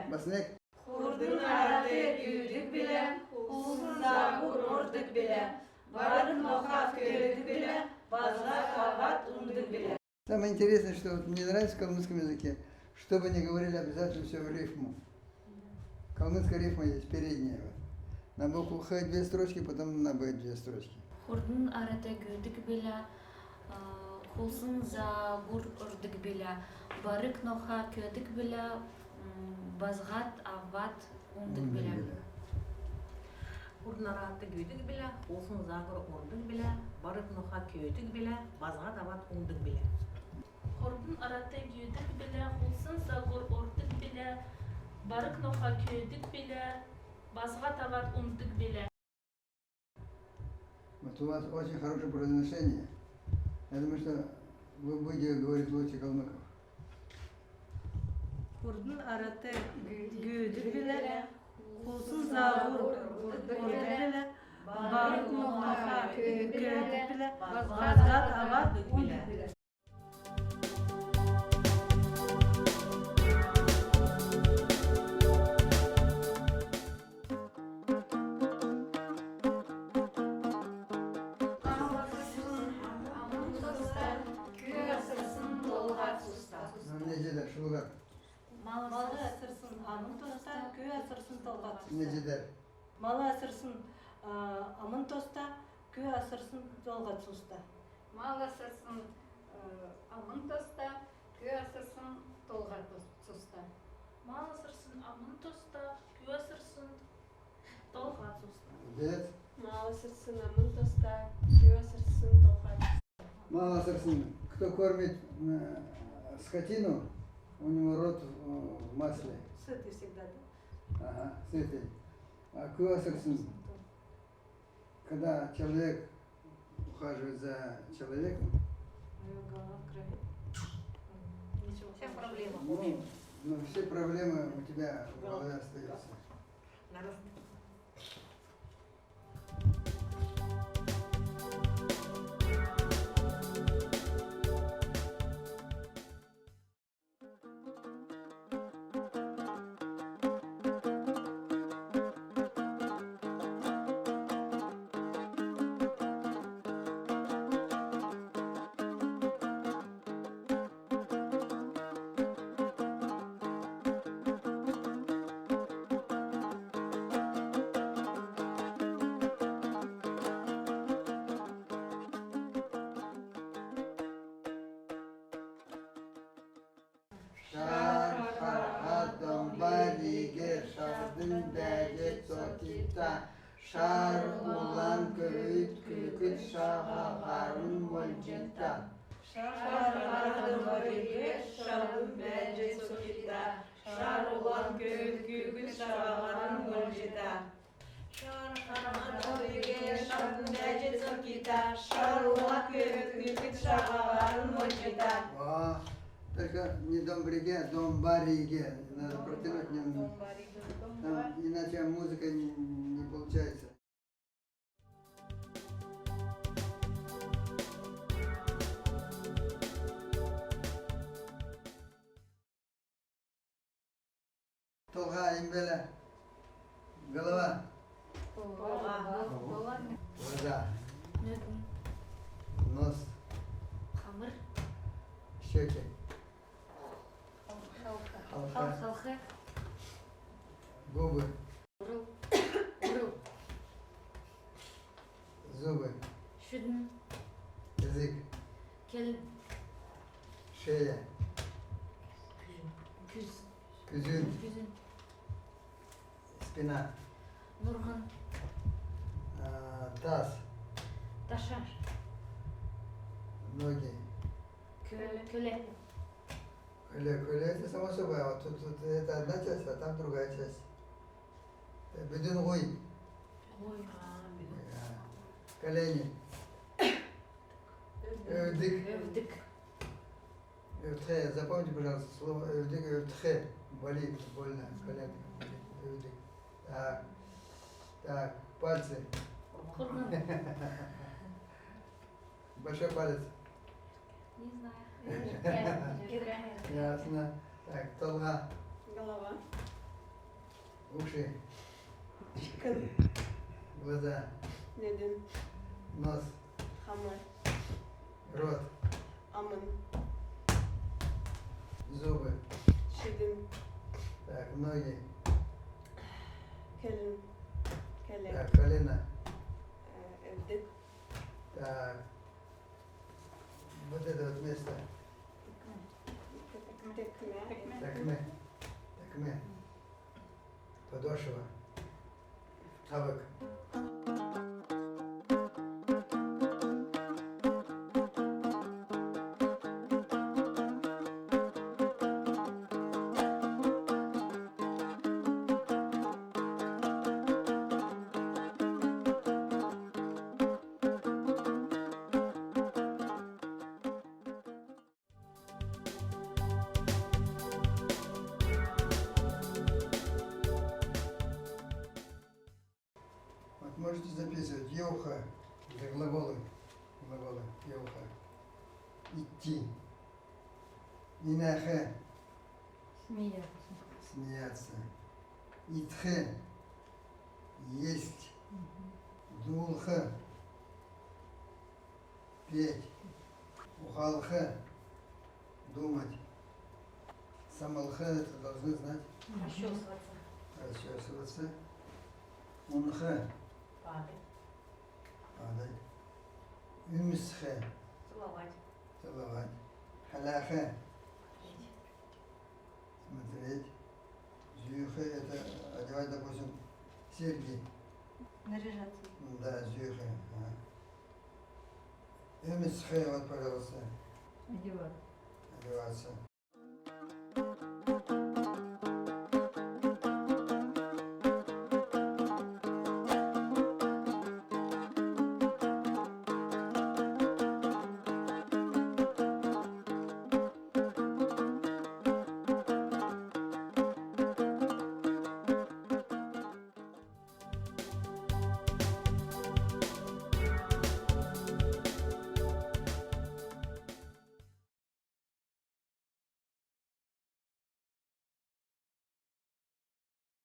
Баснек. Хурдун араты күйдік біле, хулсыза хурордық біле, барып ноха көйдік біле, базға кават ундық біле. Самое интересное, что вот мне нравится в калмыцком языке, что бы ни говорили, обязательно все в рифму. Калмыцкая рифма есть, передняя. На букву Х 2 строчки, потом на Б 2 строчки. Хурдун араты күйдік біле, хулсыза хурордық біле, барып ноха көйдік біле, базғат ават ундық біле. Хурдун араты күйдік біле, хулсыза хурордық біле, барып ноха көйдік біле, базғат ават ундық біле. Хурдун араты күйдік біле, хулсын загур ордық біле, барык ноха күйдік біле, базға тават ундық біле. Вот у вас очень хорошее произношение. Я думаю, что вы будете говорить лучше калмыков. Хурдун араты күйдік біле, хулсыза хурордық біле, барып ноха көйдік біле, базға кават ундық біле. Neceder, şulgar. Малы асырсын амын тоста, көй асырсын толға тұста. Neceder. Малы асырсын амын тоста, көй асырсын толға тұста. Мал асырсын амын тоста, көй асырсын толға тұста. Мал асырсын амын тоста, күй асырсын толға тұста. Молодец. Мал асырсын амын тоста, көй асырсын толға тұста. Мало сырсын. Кто кормит скотину, у него рот в масле. Сытый всегда, да? Ага, сытый. А куасырсын, когда человек ухаживает за человеком, Моя голова в крови. Ничего. Вся проблема. ну, все проблемы у тебя в голове остаются. Şar farhadon barige şardın bece sotita şar ulan köyüt küküt şaha harun molcita. Şarlardım barige, şardım bence sokita. Şar olan köy küçük şarların golcita. Şarlardım barige, şardım bence sokita. Şar olan köy küçük şarların golcita. О, только не дом бриге, а дом бариге. Надо протянуть немного. Там, иначе музыка не получается. Толга имбеле. Голова. Глаза. Нос. Хамыр, Щеки. Халка. халқы, Губы. урыл, Зубы. шүдін, Язык. келін, Шея. күз, Күзін. күзін, Спина. нұрғын, Таз. ташар, Ноги. көле, Коле это само собой, а вот тут это одна часть, а там другая часть. Бедунгуй. ой, Колени. Эвдик. өвдік, Эвтхе. Запомните, пожалуйста, слово эвдик, эвтхе. Болит, больно, коленка. Эвдик. Так. Так, пальцы. құрғын, Большой палец. не знаю, Ясно. Так, толга. Голова. уши, Шкын. глаза, Неден. нос, Хамы. рот, Амын. зубы. Шидин. Так, ноги. Келин. Келек. Так, колено. Эвдик. Так. Вот это вот место. Текме. Такме. Такме. Подошва. Табак. Вот можете записывать еуха для глаголы. Глаголы. Еуха. Идти. Инахе. Смеяться. Итхе. Есть. Дулха. Петь. Ухалха. Думать. Самалха это должны знать. Расчесываться. Расчесываться. Унха. Падать. Падать. Юмсхе. Целовать. Целовать. Халяхе. Смотреть. Зюхе это одевать, допустим, серьги. Наряжаться. Да, зюхе. Юмсхе, вот, пожалуйста. Одеваться. Одеваться.